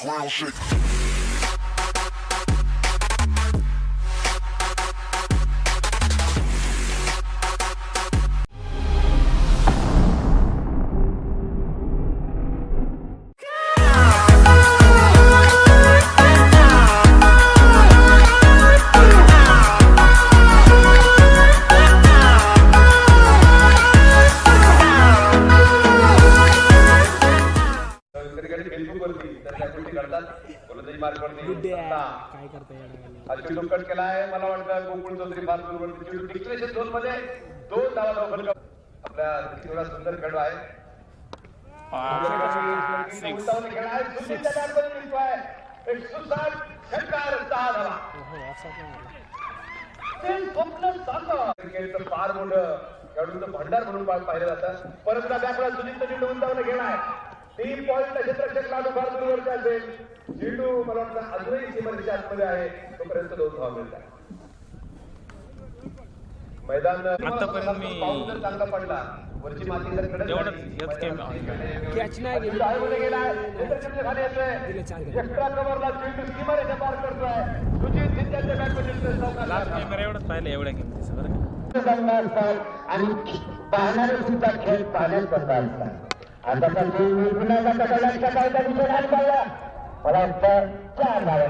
ground shake. काय करता येणार केला आहे. मला वाटतं गोकुळ चौधरी फार बरोबर डिक्लेरेशन झोन मध्ये 2 धावा फलक आपल्या एवढा सुंदर खेळ आहे. फार मोठं खेळाडूंचं भंडार म्हणून पाहिलं जातं. परत त्याकडे सुनील चेंडू उंचावून गेलाय. 3 पॉईंट क्षेत्ररक्षक लाडू फार दूरवरचा असेल. चेंडू मला वाटतं अजूनही सीमारेषेच्या आतमध्ये आहे. तोपर्यंत 2 धावा मिळतात. मैदान आतापर्यंत मी पाऊस जर चांगला पडला वरची माती जर कडक कॅच नाही गेली गेलाय. खाली येतोय. एक्स्ट्रा कव्हरला चेंडू सीमारेषा पार करतोय. सुजित सिंधच्या बॅटमध्ये लास्ट कॅमेरा एवढंच पाहिलं एवढ्या किमतीचं बरं आणि पाहणारे सुद्धा खेळ पाहण्यास करता असतात. आता मला वाटतं 4 धावा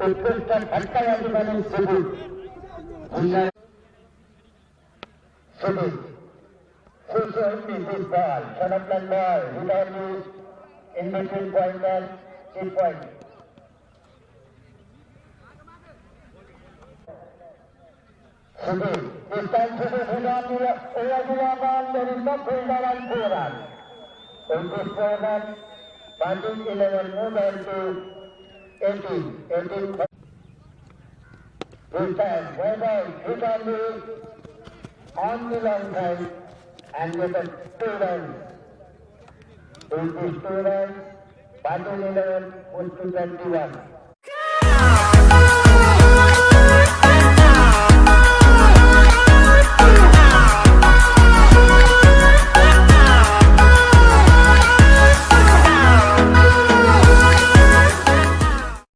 उत्कृष्ट फटका या ठिकाणी Sujit ball shot plan ball without in between pointer 3 point. This time to the ball, there is no fielder and 4 runs. In this 4 runs, batting 11 moved on to 18. 18. This time, Vaibhav hit on the long side and with a 2 runs. In this 2 runs, batting 11 moved to 21.